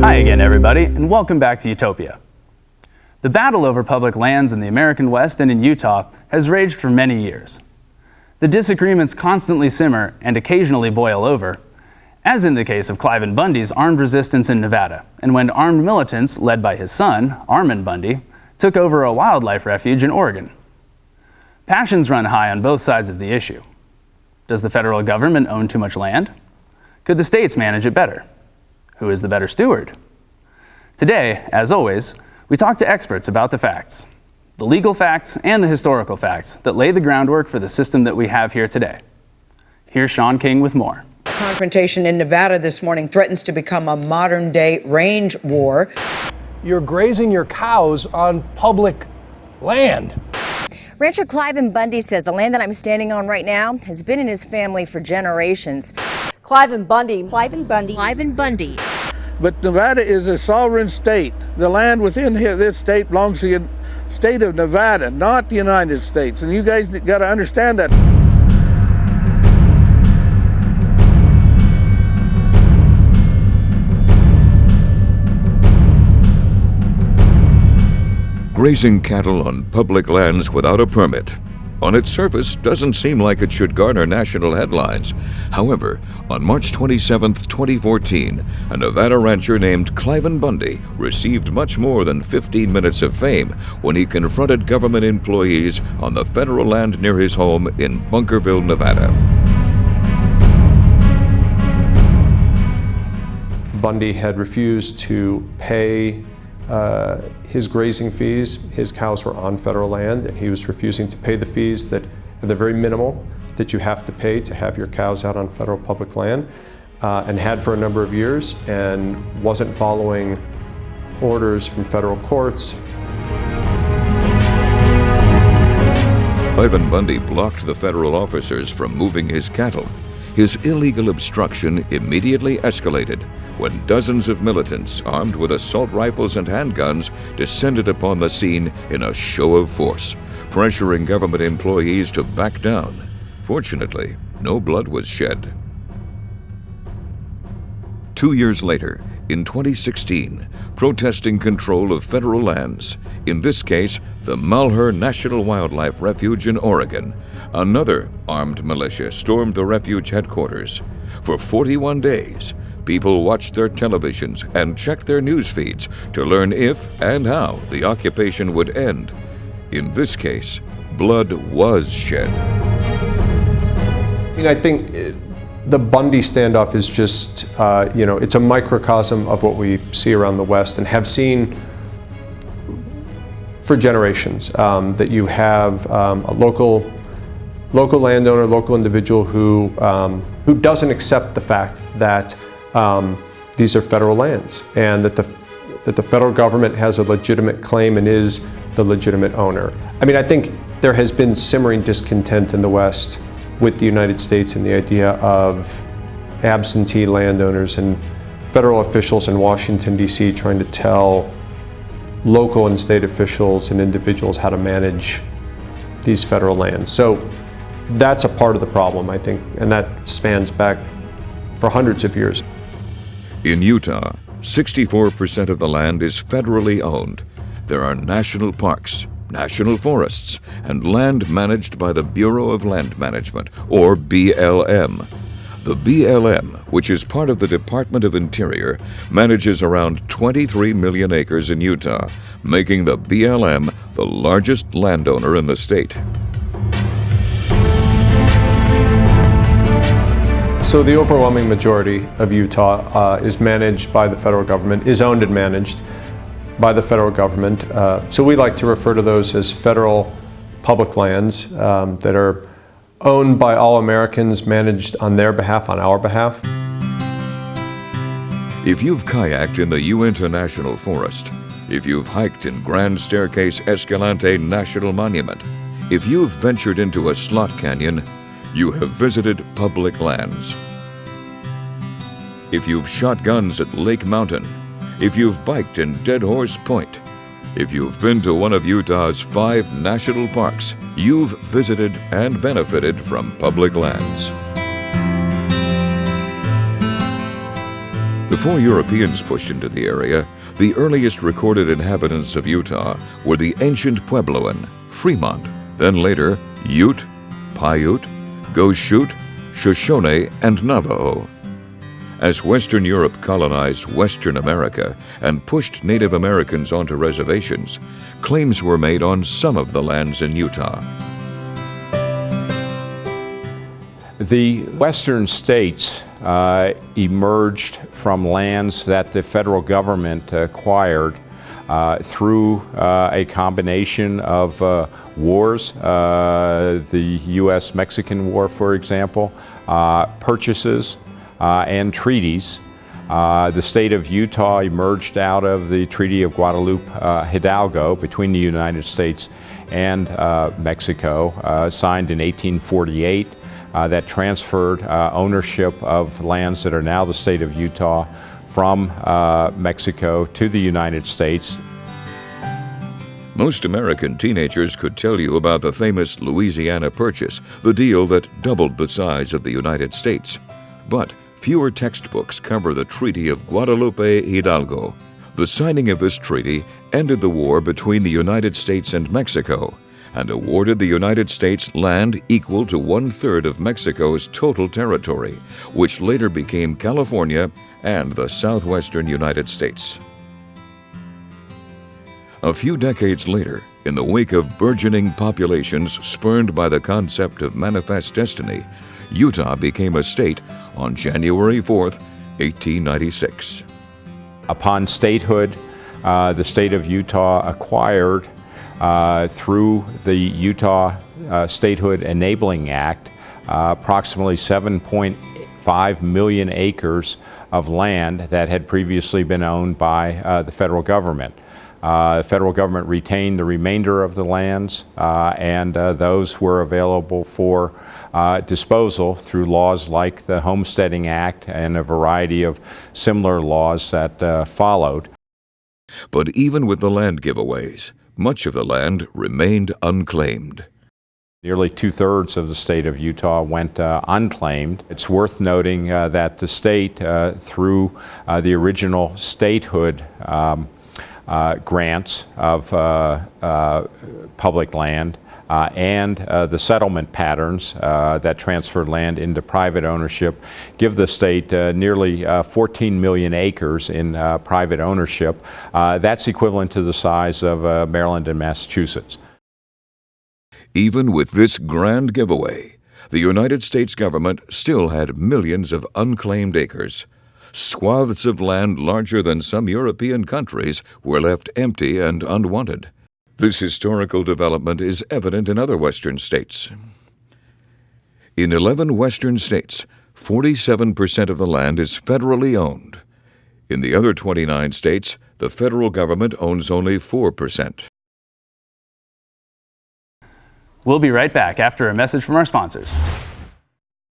Hi again, everybody, and welcome back to Utopia. The battle over public lands in the American West and in Utah has raged for many years. The disagreements constantly simmer and occasionally boil over, as in the case of Cliven Bundy's armed resistance in Nevada, and when armed militants, led by his son, Armand Bundy, took over a wildlife refuge in Oregon. Passions run high on both sides of the issue. Does the federal government own too much land? Could the states manage it better? Who is the better steward? Today, as always, we talk to experts about the facts, the legal facts and the historical facts that lay the groundwork for the system that we have here today. Here's Sean King with more. Confrontation in Nevada this morning threatens to become a modern-day range war. You're grazing your cows on public land. Rancher Cliven Bundy says the land that I'm standing on right now has been in his family for generations. Cliven Bundy. But Nevada is a sovereign state. The land within this state belongs to the state of Nevada, not the United States. And you guys got to understand that. Grazing cattle on public lands without a permit, on its surface, doesn't seem like it should garner national headlines. However, on March 27, 2014, a Nevada rancher named Cliven Bundy received much more than 15 minutes of fame when he confronted government employees on the federal land near his home in Bunkerville, Nevada. Bundy had refused to pay his grazing fees. His cows were on federal land, and he was refusing to pay the fees that are the very minimal that you have to pay to have your cows out on federal public land, and had for a number of years, and wasn't following orders from federal courts. Cliven Bundy blocked the federal officers from moving his cattle. His illegal obstruction immediately escalated when dozens of militants armed with assault rifles and handguns descended upon the scene in a show of force, pressuring government employees to back down. Fortunately, no blood was shed. 2 years later, in 2016, protesting control of federal lands, in this case, the Malheur National Wildlife Refuge in Oregon, another armed militia stormed the refuge headquarters. For 41 days, people watched their televisions and checked their news feeds to learn if and how the occupation would end. In this case, blood was shed. I think the Bundy standoff is just, it's a microcosm of what we see around the West and have seen for generations, that you have a local landowner, local individual who doesn't accept the fact that these are federal lands and that the federal government has a legitimate claim and is the legitimate owner. I think there has been simmering discontent in the West with the United States and the idea of absentee landowners and federal officials in Washington, D.C. trying to tell local and state officials and individuals how to manage these federal lands. So that's a part of the problem, I think, and that spans back for hundreds of years. In Utah, 64% of the land is federally owned. There are national parks, national forests, and land managed by the Bureau of Land Management, or BLM. The BLM, which is part of the Department of Interior, manages around 23 million acres in Utah, making the BLM the largest landowner in the state. So the overwhelming majority of Utah is managed by the federal government, is owned and managed by the federal government. So we like to refer to those as federal public lands that are owned by all Americans, managed on their behalf, on our behalf. If you've kayaked in the Uinta National Forest, if you've hiked in Grand Staircase-Escalante National Monument, if you've ventured into a slot canyon, you have visited public lands. If you've shot guns at Lake Mountain, if you've biked in Dead Horse Point, if you've been to one of Utah's 5 national parks, you've visited and benefited from public lands. Before Europeans pushed into the area, the earliest recorded inhabitants of Utah were the ancient Puebloan, Fremont, then later Ute, Paiute, Goshute, Shoshone, and Navajo. As Western Europe colonized Western America and pushed Native Americans onto reservations, claims were made on some of the lands in Utah. The western states emerged from lands that the federal government acquired through a combination of wars, the U.S.-Mexican War, for example, purchases, and treaties. The state of Utah emerged out of the Treaty of Guadalupe Hidalgo between the United States and Mexico, signed in 1848, that transferred ownership of lands that are now the state of Utah from Mexico to the United States. Most American teenagers could tell you about the famous Louisiana Purchase, the deal that doubled the size of the United States. But fewer textbooks cover the Treaty of Guadalupe Hidalgo. The signing of this treaty ended the war between the United States and Mexico and awarded the United States land equal to 1/3 of Mexico's total territory, which later became California and the southwestern United States. A few decades later, in the wake of burgeoning populations spurned by the concept of manifest destiny, Utah became a state on January 4th, 1896. Upon statehood, the state of Utah acquired, through the Utah Statehood Enabling Act, approximately 7.5 million acres of land that had previously been owned by the federal government. The federal government retained the remainder of the lands, and those were available for disposal through laws like the Homesteading Act and a variety of similar laws that followed. But even with the land giveaways, much of the land remained unclaimed. Nearly 2/3 of the state of Utah went unclaimed. It's worth noting that the state, through the original statehood grants of public land and the settlement patterns that transferred land into private ownership, give the state nearly 14 million acres in private ownership. That's equivalent to the size of Maryland and Massachusetts. Even with this grand giveaway, the United States government still had millions of unclaimed acres. Swaths of land larger than some European countries were left empty and unwanted. This historical development is evident in other Western states. In 11 Western states, 47% of the land is federally owned. In the other 29 states, the federal government owns only 4%. We'll be right back after a message from our sponsors.